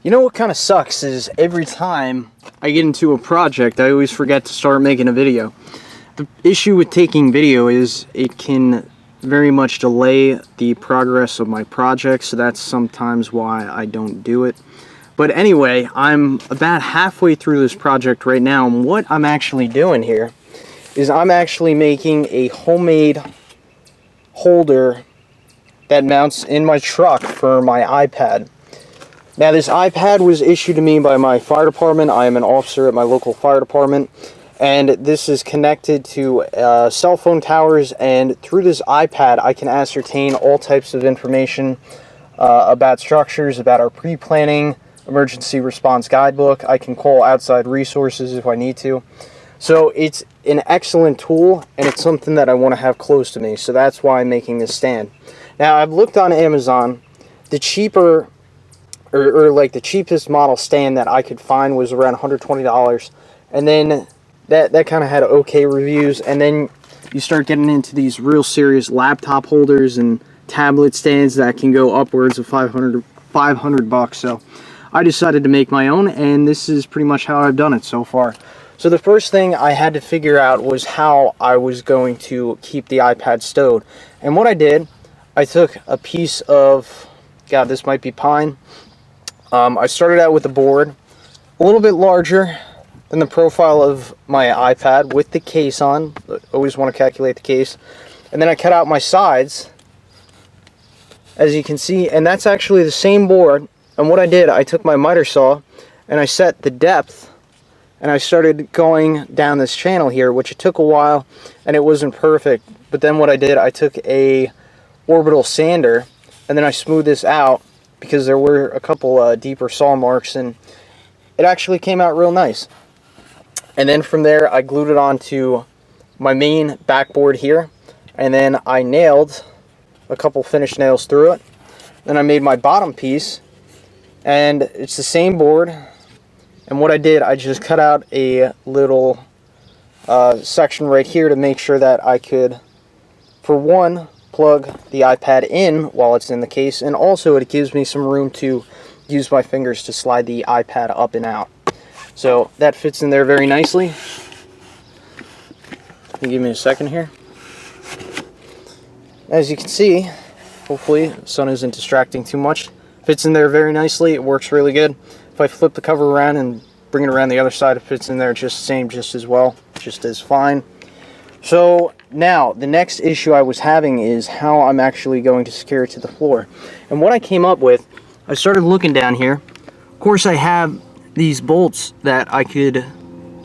You know what kind of sucks is every time I get into a project, I always forget to start making a video. The issue with taking video is it can very much delay the progress of my project, so that's sometimes why I don't do it. But anyway, I'm about halfway through this project right now, and what I'm actually doing here is I'm actually making a homemade holder that mounts in my truck for my iPad. Now, this iPad was issued to me by my fire department. I am an officer at my local fire department, and this is connected to cell phone towers, and through this iPad I can ascertain all types of information about structures, about our pre-planning, emergency response guidebook. I can call outside resources if I need to. So it's an excellent tool, and it's something that I want to have close to me, so that's why I'm making this stand. Now, I've looked on Amazon. The cheaper or like the cheapest model stand that I could find was around $120, and then that kind of had okay reviews, and then you start getting into these real serious laptop holders and tablet stands that can go upwards of $500 so I decided to make my own, and this is pretty much how I've done it so far. So the first thing I had to figure out was how I was going to keep the iPad stowed, and what I did, I took a piece of, God, this might be pine. I started out with a board a little bit larger than the profile of my iPad with the case on. Always want to calculate the case. And then I cut out my sides, as you can see, and that's actually the same board. And what I did, I took my miter saw and I set the depth, and I started going down this channel here, which it took a while and it wasn't perfect. But then what I did, I took a orbital sander and then I smoothed this out, because there were a couple deeper saw marks, and it actually came out real nice. And then from there I glued it onto my main backboard here, and then I nailed a couple finished nails through it. Then I made my bottom piece, and it's the same board, and what I did, I just cut out a little section right here to make sure that I could, for one, plug the iPad in while it's in the case, and also it gives me some room to use my fingers to slide the iPad up and out. So that fits in there very nicely. Can you give me a second here? As you can see, hopefully the sun isn't distracting too much. Fits in there very nicely. It works really good. If I flip the cover around and bring it around the other side, it fits in there just as well, just as fine. So now, the next issue I was having is how I'm actually going to secure it to the floor. And what I came up with, I started looking down here. Of course, I have these bolts that I could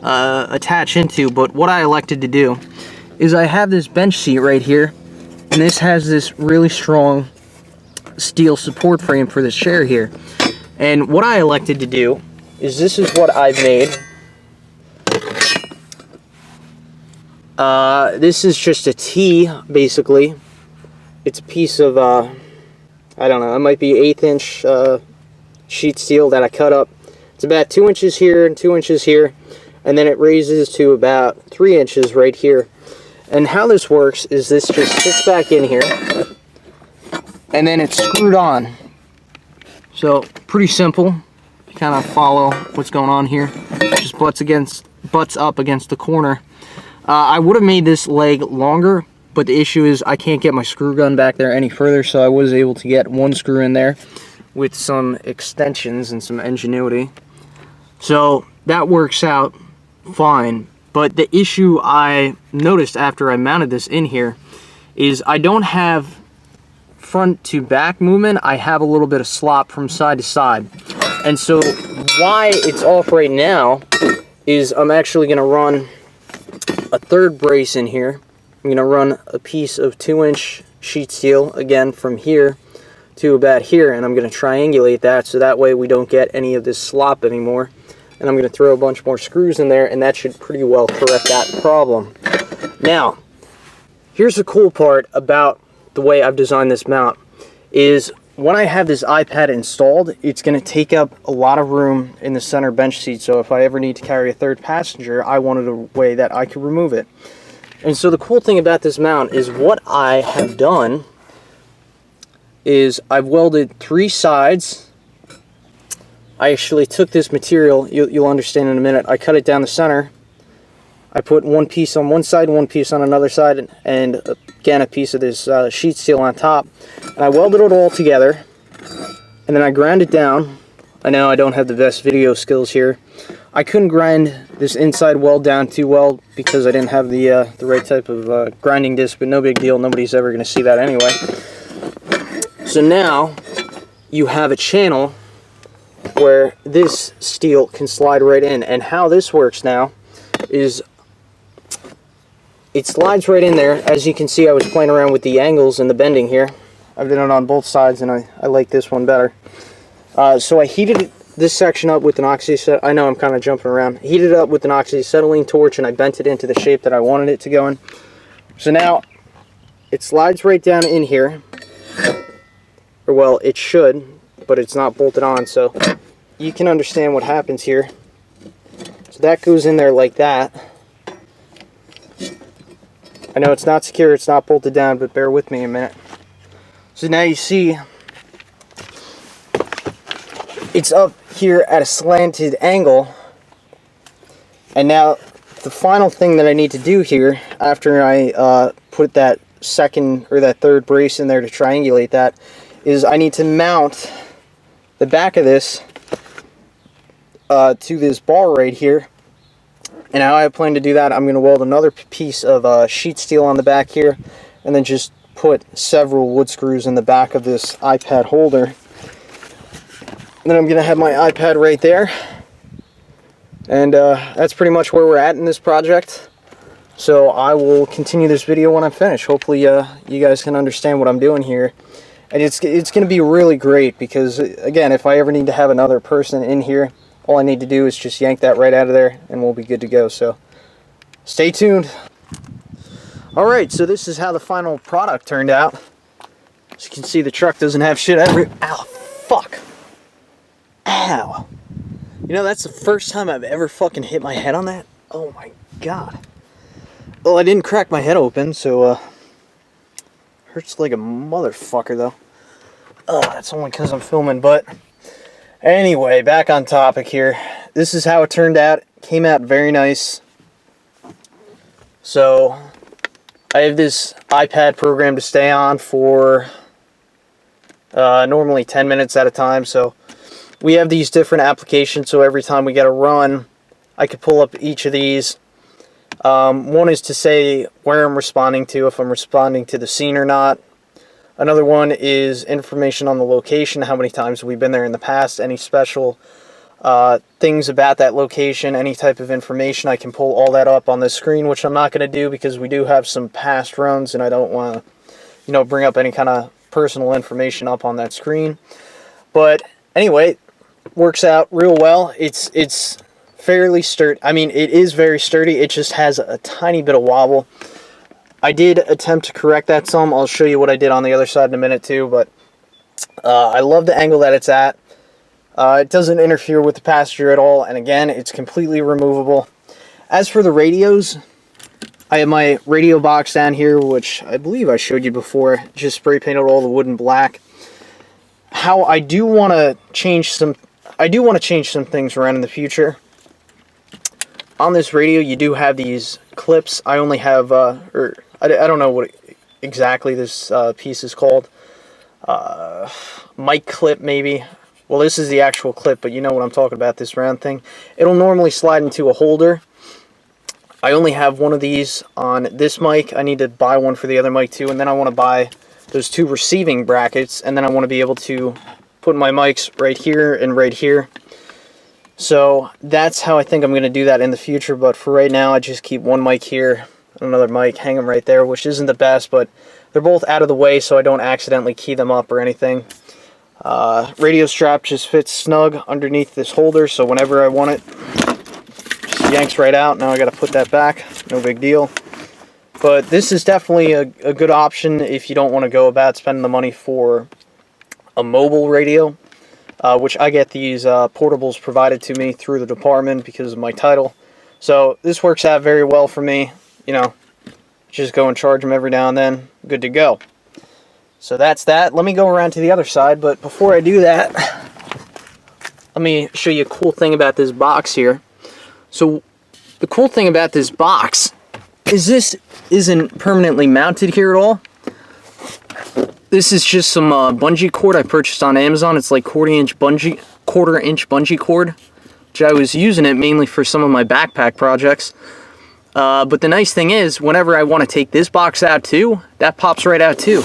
attach into, but what I elected to do is I have this bench seat right here, and this has this really strong steel support frame for this chair here. And what I elected to do is, this is what I've made. This is just a T, basically. It's a piece of, I don't know, it might be 1/8 inch sheet steel that I cut up. It's about 2 inches here and 2 inches here, and then it raises to about 3 inches right here. And how this works is this just sits back in here, and then it's screwed on. So, pretty simple. You kind of follow what's going on here. It just butts up against the corner. I would have made this leg longer, but the issue is I can't get my screw gun back there any further, so I was able to get one screw in there with some extensions and some ingenuity. So that works out fine, but the issue I noticed after I mounted this in here is I don't have front to back movement. I have a little bit of slop from side to side. And so why it's off right now is I'm actually going to run a third brace in here. I'm going to run a piece of 2-inch sheet steel, again from here to about here, and I'm going to triangulate that so that way we don't get any of this slop anymore. And I'm going to throw a bunch more screws in there, and that should pretty well correct that problem. Now, here's the cool part about the way I've designed this mount, is when I have this iPad installed, it's going to take up a lot of room in the center bench seat, so if I ever need to carry a third passenger, I wanted a way that I could remove it. And so the cool thing about this mount is what I have done is I've welded 3 sides I actually took this material, you'll understand in a minute, I cut it down the center. I put one piece on one side, one piece on another side, and again a piece of this sheet steel on top. And I welded it all together, and then I ground it down. I know I don't have the best video skills here. I couldn't grind this inside weld down too well because I didn't have the right type of grinding disc, but no big deal, nobody's ever going to see that anyway. So now you have a channel where this steel can slide right in, and how this works now is it slides right in there. As you can see, I was playing around with the angles and the bending here. I've done it on both sides, and I like this one better. So I heated this section up with an oxyacetylene. I know I'm kind of jumping around. Heated it up with an oxyacetylene torch, and I bent it into the shape that I wanted it to go in. So now it slides right down in here, or well, it should, but it's not bolted on, so you can understand what happens here. So that goes in there like that. I know it's not secure, it's not bolted down, but bear with me a minute. So now you see it's up here at a slanted angle, and now the final thing that I need to do here after I put that second or that third brace in there to triangulate that is I need to mount the back of this to this bar right here. And how I plan to do that, I'm going to weld another piece of sheet steel on the back here, and then just put several wood screws in the back of this iPad holder. And then I'm going to have my iPad right there. And that's pretty much where we're at in this project. So I will continue this video when I'm finished. Hopefully you guys can understand what I'm doing here. And it's going to be really great because, again, if I ever need to have another person in here, all I need to do is just yank that right out of there and we'll be good to go. So stay tuned. Alright, so this is how the final product turned out. As you can see, the truck doesn't have shit everywhere. Ow, fuck. Ow. You know, that's the first time I've ever fucking hit my head on that. Oh my god. Well, I didn't crack my head open, so hurts like a motherfucker though. That's only because I'm filming, but anyway, back on topic here. This is how it turned out. Came out very nice. So I have this iPad program to stay on for normally 10 minutes at a time. So we have these different applications, so every time we get a run, I could pull up each of these. One is to say where I'm responding to, if I'm responding to the scene or not. Another one is information on the location, how many times we've been there in the past, any special things about that location, any type of information. I can pull all that up on this screen, which I'm not going to do because we do have some past runs and I don't want to, you know, bring up any kind of personal information up on that screen. But anyway, works out real well. It's fairly sturdy. I mean, it is very sturdy. It just has a tiny bit of wobble. I did attempt to correct that some. I'll show you what I did on the other side in a minute too, but I love the angle that it's at. It doesn't interfere with the passenger at all, and again, it's completely removable. As for the radios, I have my radio box down here, which I believe I showed you before. Just spray painted all the wood in black. How I do want to change some things around in the future. On this radio, you do have these clips. I only have, I don't know what exactly this piece is called. Mic clip, maybe. Well, this is the actual clip, but you know what I'm talking about, this round thing. It'll normally slide into a holder. I only have one of these on this mic. I need to buy one for the other mic too, and then I want to buy those two receiving brackets, and then I want to be able to put my mics right here and right here. So that's how I think I'm going to do that in the future, but for right now I just keep one mic here, another mic, hang them right there, which isn't the best, but they're both out of the way so I don't accidentally key them up or anything. Radio strap just fits snug underneath this holder, so whenever I want it, just yanks right out. Now I got to put that back, no big deal. But this is definitely a good option if you don't want to go about spending the money for a mobile radio, which I get these portables provided to me through the department because of my title. So this works out very well for me. You know, just go and charge them every now and then. Good to go. So that's that. Let me go around to the other side, but before I do that, let me show you a cool thing about this box here. So the cool thing about this box is this isn't permanently mounted here at all. This is just some bungee cord I purchased on Amazon. It's like quarter-inch bungee cord, which I was using it mainly for some of my backpack projects. But the nice thing is, whenever I want to take this box out too, that pops right out too.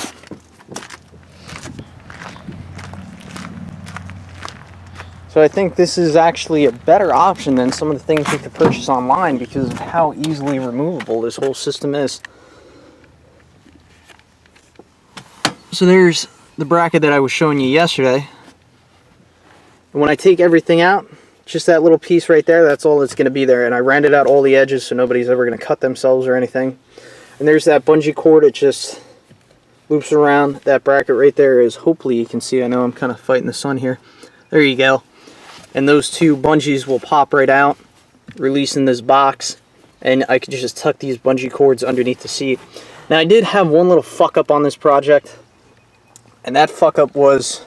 So I think this is actually a better option than some of the things you could purchase online because of how easily removable this whole system is. So there's the bracket that I was showing you yesterday. And when I take everything out, just that little piece right there, that's all that's going to be there. And I rounded out all the edges so nobody's ever going to cut themselves or anything. And there's that bungee cord. It just loops around. That bracket right there is, hopefully you can see, I know I'm kind of fighting the sun here. There you go. And those two bungees will pop right out, releasing this box. And I could just tuck these bungee cords underneath the seat. Now I did have one little fuck up on this project. And that fuck up was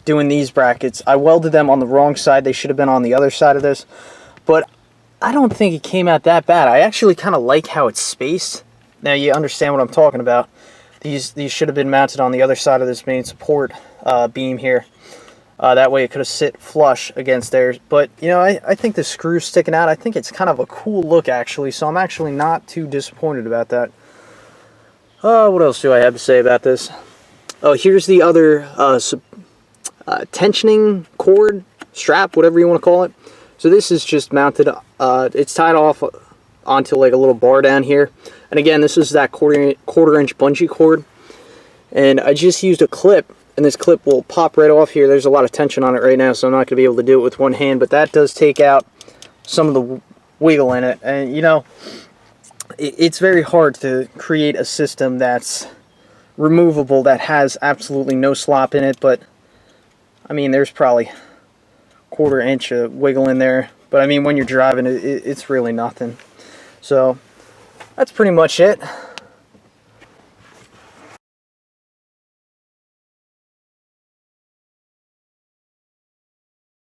doing these brackets. I welded them on the wrong side. They should have been on the other side of this. But I don't think it came out that bad. I actually kind of like how it's spaced. Now you understand what I'm talking about. These should have been mounted on the other side of this main support beam here. That way it could have sit flush against theirs. But, you know, I think the screw's sticking out. I think it's kind of a cool look, actually. So I'm actually not too disappointed about that. What else do I have to say about this? Oh, here's the other tensioning cord, strap, whatever you want to call it. So this is just mounted, it's tied off onto like a little bar down here. And again, this is that quarter-inch bungee cord. And I just used a clip, and this clip will pop right off here. There's a lot of tension on it right now, so I'm not going to be able to do it with one hand. But that does take out some of the wiggle in it. And, you know, it's very hard to create a system that's removable that has absolutely no slop in it, but I mean there's probably quarter-inch of wiggle in there, but I mean when you're driving it's really nothing. So that's pretty much it.